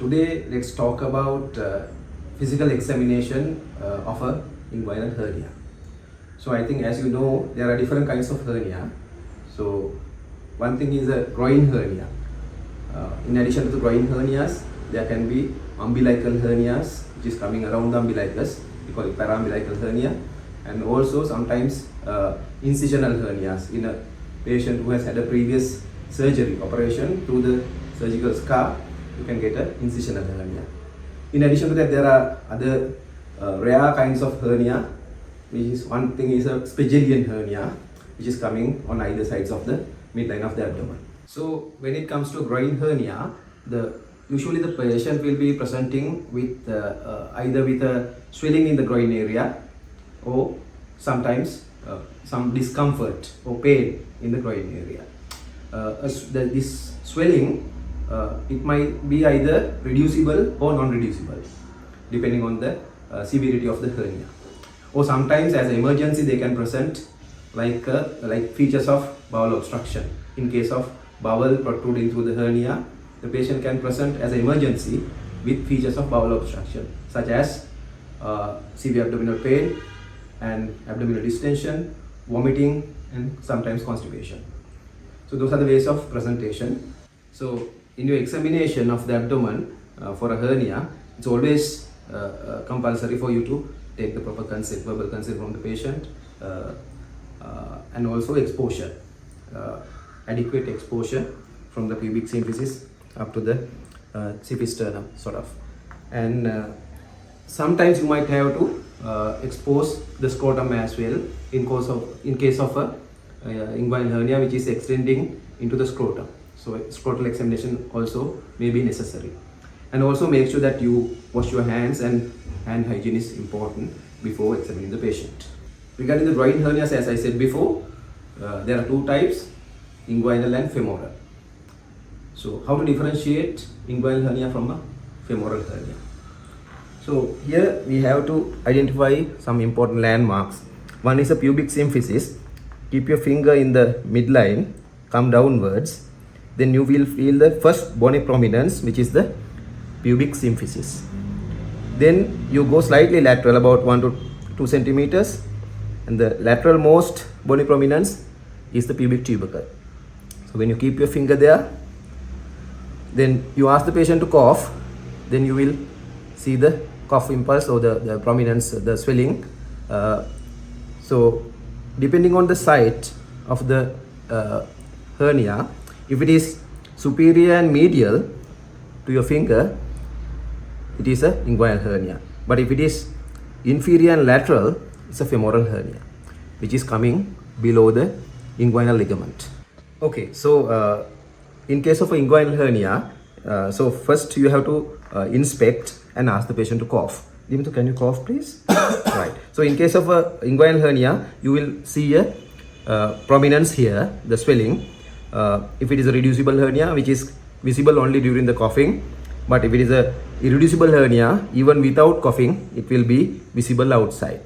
today let's talk about physical examination of a inguinal hernia. So I think, as you know, there are different kinds of hernia. So one thing is a groin hernia. In addition to the groin hernias, there can be umbilical hernias, which is coming around the umbilicus. We call it paraumbilical hernia, and also sometimes incisional hernias in a patient who has had a previous surgery operation through the surgical scar. You can get an incisional hernia. In addition to that, there are other rare kinds of hernia, which is one thing is a Spegelian hernia, which is coming on either sides of the midline of the abdomen. So when it comes to groin hernia, usually the patient will be presenting with either with a swelling in the groin area, or sometimes some discomfort or pain in the groin area. This swelling, it might be either reducible or non-reducible, depending on the severity of the hernia. Or sometimes, as an emergency, they can present like features of bowel obstruction. In case of bowel protruding through the hernia, the patient can present as an emergency with features of bowel obstruction, such as severe abdominal pain and abdominal distension, vomiting, and sometimes constipation. So those are the ways of presentation. So in your examination of the abdomen for a hernia, it's always compulsory for you to take the proper consent, verbal consent from the patient, and also exposure, adequate exposure from the pubic symphysis up to the ciphisternum, sort of. And sometimes you might have to expose the scrotum as well in case of a inguinal hernia which is extending into the scrotum. So scrotal examination also may be necessary. And also make sure that you wash your hands, and hand hygiene is important before examining the patient. Regarding the groin hernias, as I said before, there are two types, inguinal and femoral. So how to differentiate inguinal hernia from a femoral hernia? So here we have to identify some important landmarks. One is a pubic symphysis. Keep your finger in the midline, come downwards. Then you will feel the first bony prominence, which is the pubic symphysis. Then you go slightly lateral, about 1 to 2 centimeters, and the lateral most bony prominence is the pubic tubercle. So when you keep your finger there, then you ask the patient to cough, then you will see the cough impulse or the prominence, the swelling. So depending on the site of the hernia, if it is superior and medial to your finger, it is a inguinal hernia. But if it is inferior and lateral, it's a femoral hernia, which is coming below the inguinal ligament. Okay, so in case of an inguinal hernia, so first you have to inspect and ask the patient to cough. Dimitra, can you cough, please? Right. So in case of a inguinal hernia, you will see a prominence here, the swelling. If it is a reducible hernia, which is visible only during the coughing, but if it is a irreducible hernia, even without coughing, it will be visible outside.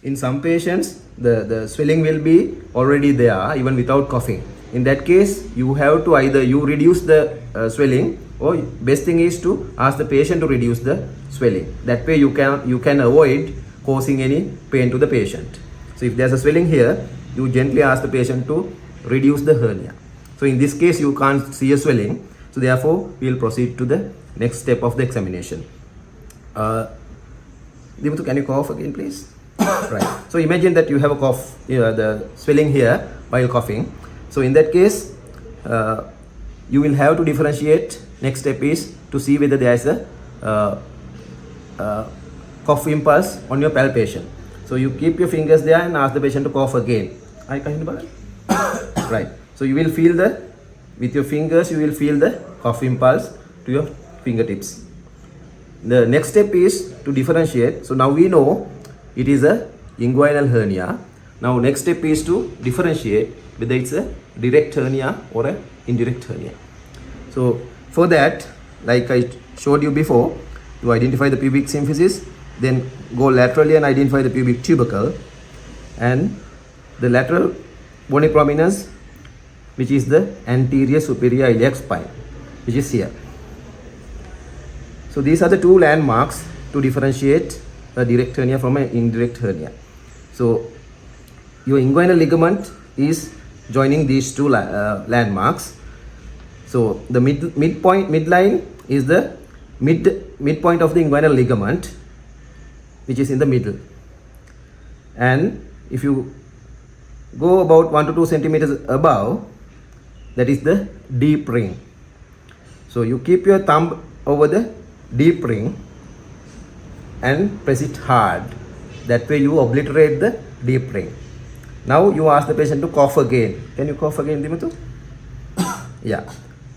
In some patients, the swelling will be already there even without coughing. In that case, you have to either you reduce the swelling, or best thing is to ask the patient to reduce the swelling. That way you can avoid causing any pain to the patient. So if there's a swelling here, you gently ask the patient to reduce the hernia. So in this case, you can't see a swelling. So therefore, we will proceed to the next step of the examination. Dimitra, can you cough again, please? Right. So imagine that you have a cough, the swelling here while coughing. So in that case, you will have to differentiate. Next step is to see whether there is a cough impulse on your palpation. So you keep your fingers there and ask the patient to cough again. Right. So you will feel with your fingers, you will feel the cough impulse to your fingertips. The next step is to differentiate. So now we know it is a inguinal hernia. Now next step is to differentiate whether it's a direct hernia or a indirect hernia. So for that, like I showed you before, you identify the pubic symphysis, then go laterally and identify the pubic tubercle, and the lateral bony prominence, which is the anterior superior iliac spine, which is here. So these are the two landmarks to differentiate a direct hernia from an indirect hernia. So your inguinal ligament is joining these two landmarks. So the midline is the midpoint of the inguinal ligament, which is in the middle. And if you go about 1 to 2 centimeters above, that is the deep ring. So you keep your thumb over the deep ring and press it hard. That way you obliterate the deep ring. Now you ask the patient to cough again. Can you cough again, Dimatu? Yeah.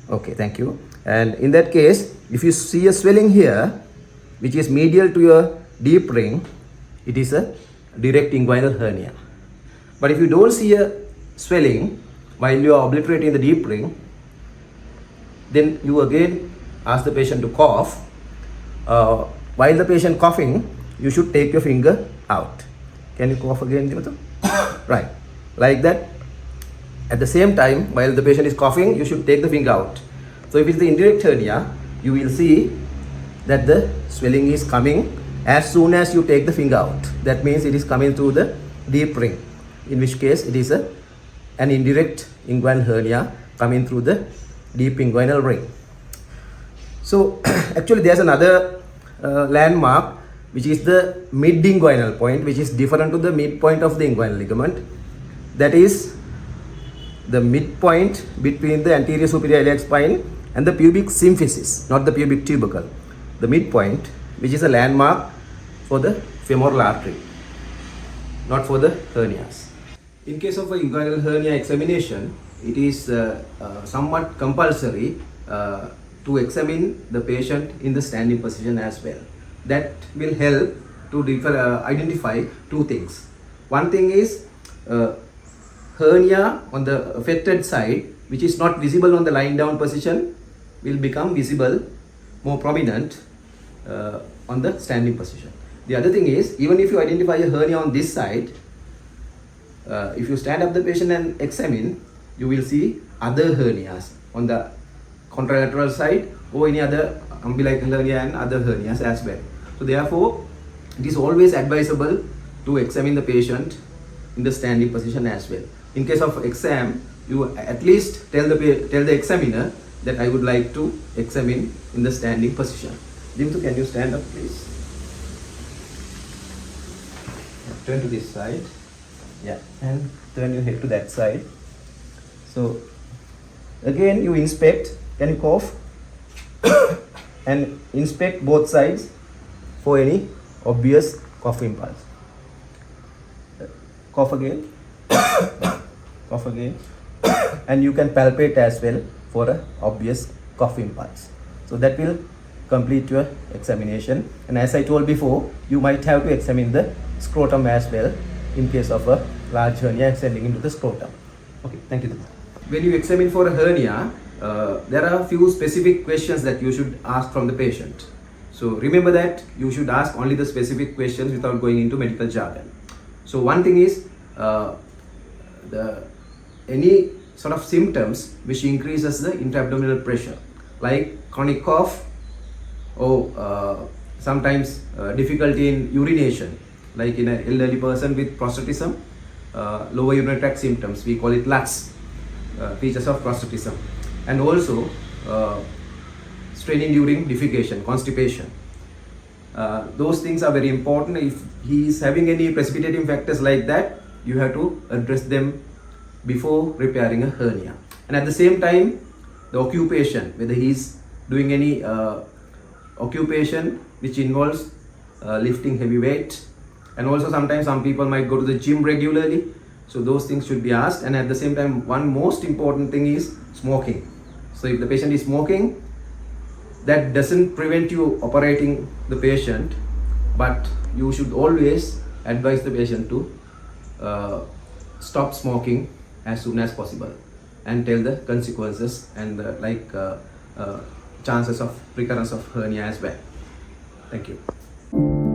Okay, thank you. And in that case, if you see a swelling here, which is medial to your deep ring, it is a direct inguinal hernia. But if you don't see a swelling while you are obliterating the deep ring, then you again ask the patient to cough. While the patient coughing, you should take your finger out. Can you cough again, Dimatu? Right, like that. At the same time, while the patient is coughing, you should take the finger out. So if it's the indirect hernia, you will see that the swelling is coming as soon as you take the finger out. That means it is coming through the deep ring, in which case it is an indirect inguinal hernia coming through the deep inguinal ring. So actually there's another landmark, which is the mid-inguinal point, which is different to the midpoint of the inguinal ligament. That is the midpoint between the anterior superior iliac spine and the pubic symphysis, not the pubic tubercle. The midpoint, which is a landmark for the femoral artery, not for the hernias. In case of a inguinal hernia examination, it is somewhat compulsory to examine the patient in the standing position as well. That will help to identify two things. One thing is hernia on the affected side, which is not visible on the lying down position, will become visible, more prominent on the standing position. The other thing is, even if you identify a hernia on this side, if you stand up the patient and examine, you will see other hernias on the contralateral side or any other umbilical hernia and other hernias as well. So therefore, it is always advisable to examine the patient in the standing position as well. In case of exam, you at least tell the examiner that I would like to examine in the standing position. Dimtu, can you stand up, please? Turn to this side. Yeah, and turn your head to that side. So again, you inspect. Can you cough? And inspect both sides for any obvious cough impulse. Cough again. Cough again. And you can palpate as well for an obvious cough impulse. So that will complete your examination. And as I told before, you might have to examine the scrotum as well in case of a large hernia extending into the scrotum. Okay, thank you. When you examine for a hernia, there are a few specific questions that you should ask from the patient. So remember that you should ask only the specific questions without going into medical jargon. So one thing is any sort of symptoms which increases the intra-abdominal pressure, like chronic cough or sometimes difficulty in urination, like in an elderly person with prostatism, lower urinary tract symptoms, we call it LUTS, features of prostatism, and also straining during defecation, constipation. Those things are very important. If he is having any precipitating factors like that, you have to address them before repairing a hernia. And at the same time, the occupation, whether he is doing any occupation which involves lifting heavy weight, and also sometimes some people might go to the gym regularly, so those things should be asked. And at the same time, one most important thing is smoking. So if the patient is smoking, that doesn't prevent you operating the patient, but you should always advise the patient to stop smoking as soon as possible and tell the consequences and the chances of recurrence of hernia as well. Thank you.